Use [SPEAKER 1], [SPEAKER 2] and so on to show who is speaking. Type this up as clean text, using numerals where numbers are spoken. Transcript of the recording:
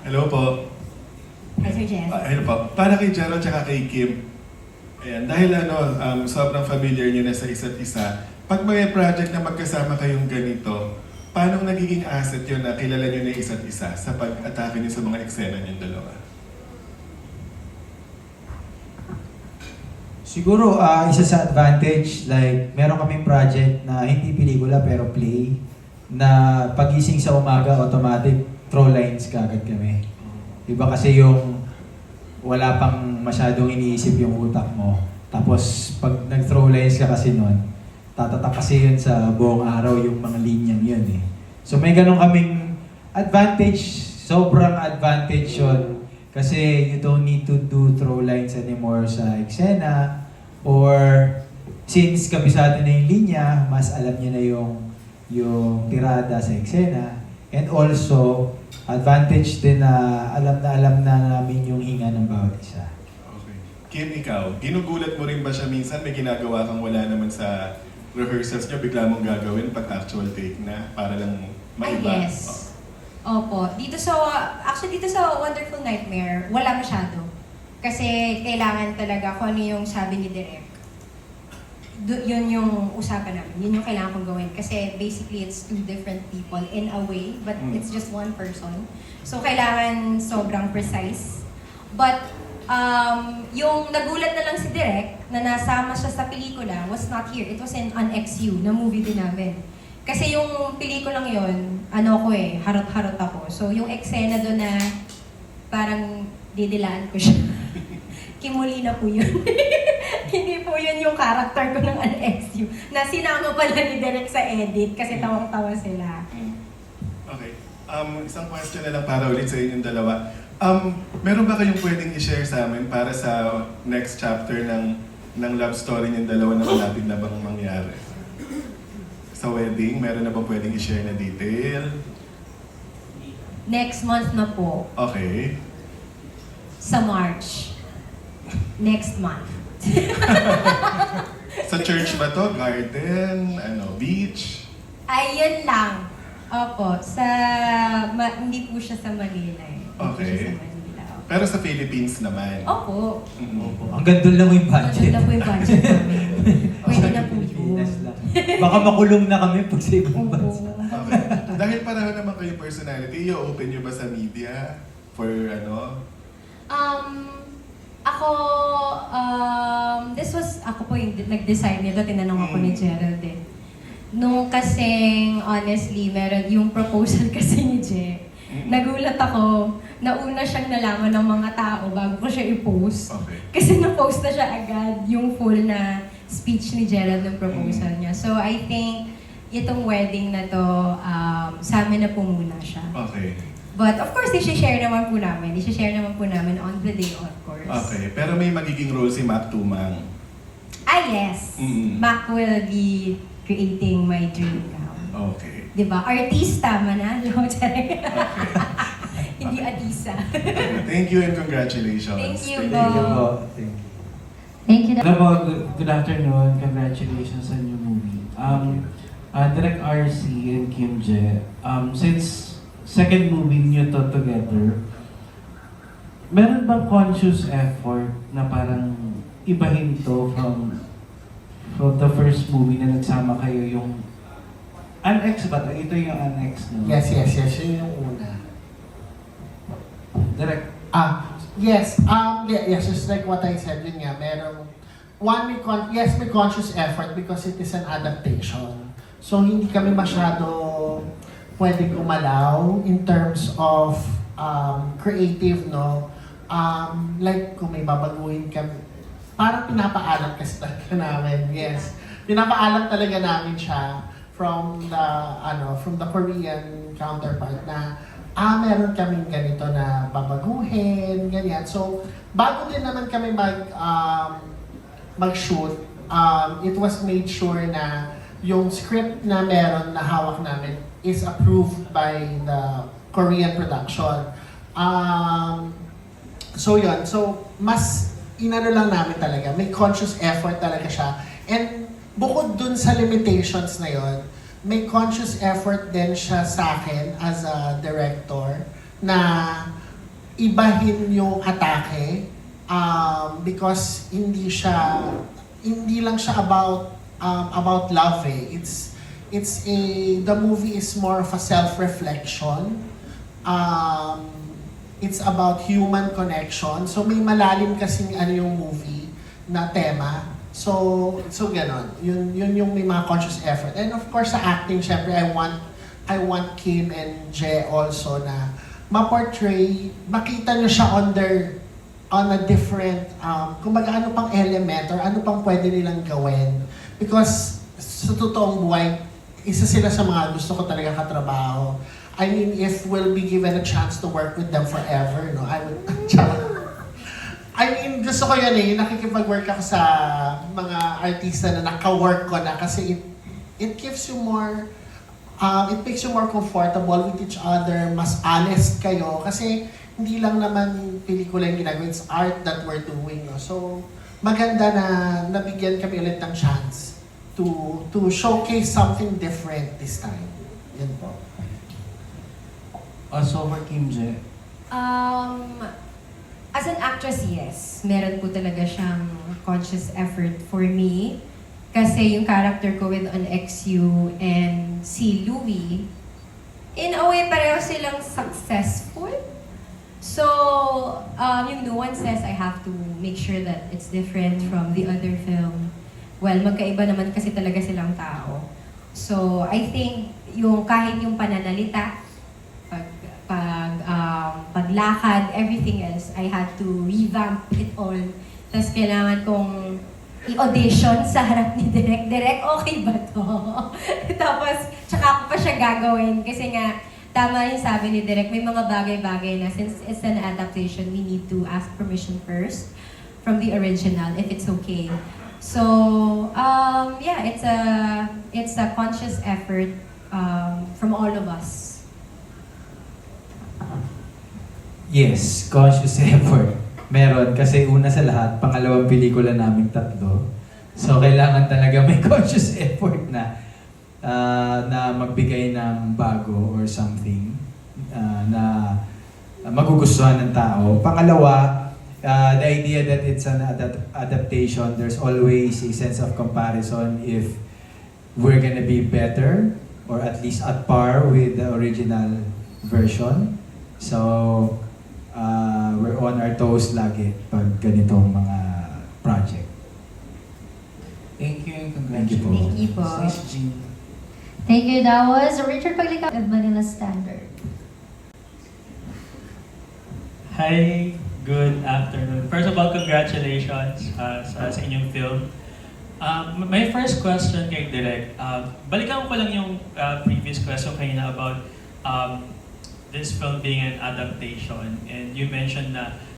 [SPEAKER 1] Hello po.
[SPEAKER 2] Hi, Sir Jeff.
[SPEAKER 1] Hello po. Para kay Jero at kay Kim. Ayan, dahil sobrang familiar nyo na sa isa't isa, pag may project na magkasama kayong ganito, paano nagiging asset yun na kilala nyo na isa't isa sa pag-atake nyo sa mga eksena nyo dalawa?
[SPEAKER 3] Siguro, isa sa advantage, like, meron kaming project na hindi pelikula pero play, na pagising sa umaga, automatic, throw lines kagad kami. Iba kasi yung wala pang masyadong iniisip yung utak mo. Tapos, pag nag-throw lines ka kasi nun, tatatak kasi yun sa buong araw yung mga linyang yun eh. So may ganun kaming advantage, sobrang advantage yun. Kasi you don't need to do throw lines anymore sa eksena. Or since kabisado na yung linya, mas alam niya na yung tirada sa eksena. And also, advantage din na alam na namin yung hinga ng bawat isa.
[SPEAKER 1] Okay. Kim, ikaw, ginugulat mo rin ba siya minsan? May ginagawa kang wala naman sa rehearsals niyo, bigla mong gagawin pag actual take na para lang maiba?
[SPEAKER 2] Yes. Opo. Actually dito sa Wonderful Nightmare, wala masyado. Kasi kailangan talaga kung ano yung sabi ni Direk. Yun yung usapan namin. Yun yung kailangan kong gawin. Kasi basically, it's two different people in a way, but it's just one person. So, kailangan sobrang precise. But, yung nagulat na lang si Direk na nasama siya sa pelikula was not here. It was in an XU na movie din namin. Kasi yung pelikulang yun, harot-harot ako. So, yung eksena doon na parang didilaan ko siya. Kimuli na po yun. Hindi po yun yung character ko ng NXU. Na sinama pala ni Derek sa edit kasi tawang-tawa sila.
[SPEAKER 1] Okay. Isang question na lang para ulit sa inyong dalawa. Meron ba kayong pwedeng i-share sa amin para sa next chapter ng love story niyong dalawa na malapit na bang mangyari? Sa wedding, meron na ba pwedeng i-share na detail?
[SPEAKER 2] Next month na po.
[SPEAKER 1] Okay.
[SPEAKER 2] Sa March. Next month.
[SPEAKER 1] Sa church ba to? Garden? Beach?
[SPEAKER 2] Ayun lang. Opo. Hindi po siya sa Manila eh. Hindi po
[SPEAKER 1] Okay.
[SPEAKER 2] siya sa Manila. Opo.
[SPEAKER 1] Pero sa Philippines naman?
[SPEAKER 2] Opo.
[SPEAKER 3] Hanggang doon lang yung budget.
[SPEAKER 2] Maganda po yung budget namin. Pwede na po yun.
[SPEAKER 3] Pilipinas lang. Baka makulong na kami pag sa ibang bansa.
[SPEAKER 1] Okay. Dahil pareho naman kayo personality, i-open nyo ba sa media? For
[SPEAKER 2] Ako po yung nag-decide nito, tinanong ako ni Gerald eh. Nung kasing, honestly, meron yung proposal kasi ni Je. Nagulat ako, nauna siyang nalaman ng mga tao bago ko siya i-post.
[SPEAKER 1] Okay.
[SPEAKER 2] Kasi na-post na siya agad yung full na speech ni Gerald ng proposal niya. So I think, itong wedding na to, sa amin na po muna siya.
[SPEAKER 1] Okay.
[SPEAKER 2] But of course, i-share naman po namin. I-share naman po namin on the day, of course.
[SPEAKER 1] Okay. Pero may magiging role si Mac Tumang.
[SPEAKER 2] Yes.
[SPEAKER 1] Mm.
[SPEAKER 2] Mac will be creating my dream gown.
[SPEAKER 1] Okay.
[SPEAKER 2] Diba? Artista, manalo.
[SPEAKER 1] Okay.
[SPEAKER 2] Hindi artista.
[SPEAKER 1] Thank you and congratulations.
[SPEAKER 2] Thank you
[SPEAKER 3] Thank you
[SPEAKER 2] po.
[SPEAKER 3] po. Thank you.
[SPEAKER 2] Thank you.
[SPEAKER 4] Hello po, good afternoon. Congratulations on your movie. Direct RC and Kim Je, since second movie niyo to together, meron bang conscious effort na parang ibahin to from the first movie na nagsama kayo yung Annex ba? Ito yung Annex, no?
[SPEAKER 5] Yes. Yun yung una.
[SPEAKER 4] Direct.
[SPEAKER 5] Yes. Just like what I said, yun nga, may conscious effort because it is an adaptation. So, hindi kami masyado pwedeng umalaw in terms of creative, no? Like, kung may babaguhin kami, parang pinapaalam kasi talaga namin, yes. Pinapaalam talaga namin siya from the Korean counterpart na meron kaming ganito na babaguhin, ganyan. So, bago din naman kami mag-shoot, it was made sure na yung script na meron na hawak namin is approved by the Korean production. So yun, mas inano lang namin talaga, may conscious effort talaga siya. And bukod dun sa limitations na yon, may conscious effort din siya sa akin as a director na ibahin yung atake because hindi lang siya about love eh. The movie is more of a self-reflection. It's about human connection. So may malalim kasing yung movie na tema. So ganon. Yun yung may mga conscious effort. And of course sa acting, syempre I want Kim and Je also na ma-portray, makita nyo siya on a different, kumbaga ano pang element or ano pang pwede nilang gawin. Because sa totoong buhay, isa sila sa mga gusto ko talaga katrabaho. I mean, if we'll be given a chance to work with them forever, no, I would, I mean, gusto ko yan eh, nakikipag-work ako sa mga artista na naka-work ko na kasi it gives you more, it makes you more comfortable with each other, mas honest kayo kasi hindi lang naman pelikula yung ginagawa, it's art that we're doing. No? So, maganda na nabigyan kami ulit ng chance to showcase something different this time. Yan po.
[SPEAKER 4] So for Kim Je,
[SPEAKER 2] As an actress, yes. Meron po talaga siyang conscious effort for me. Kasi yung character ko with On XU and si Louie, in a way, pareho silang successful. So, yung nuances, I have to make sure that it's different from the other film. Well, magkaiba naman kasi talaga silang tao. So, I think kahit yung pananalita, paglakad, everything else, I had to revamp it all. Tapos kailangan kong i-audition sa harap ni Direk. Direk, okay ba to? Tapos, tsaka ko pa siya gagawin. Kasi nga, tama yung sabi ni Direk, may mga bagay-bagay na since it's an adaptation, we need to ask permission first from the original, if it's okay. So, yeah, it's a conscious effort from all of us.
[SPEAKER 3] Yes, conscious effort. Meron, kasi una sa lahat, pangalawang pelikula naming tatlo. So, kailangan talaga may conscious effort na magbigay ng bago or something na magugustuhan ng tao. Pangalawa, the idea that it's an adaptation, there's always a sense of comparison if we're gonna be better or at least at par with the original version. So, we're on our toes lagi pag ganitong mga project.
[SPEAKER 4] thank you and
[SPEAKER 3] Thank you po.
[SPEAKER 4] congratulations.
[SPEAKER 2] Thank you po.
[SPEAKER 4] Miss Jean.
[SPEAKER 6] Thank you. That was Richard Paglica of Manila Standard.
[SPEAKER 7] Hi, good afternoon. First of all, congratulations sa inyong film. My first question kay Direk, balikan ko lang yung previous question kanina about this film being an adaptation, and you mentioned na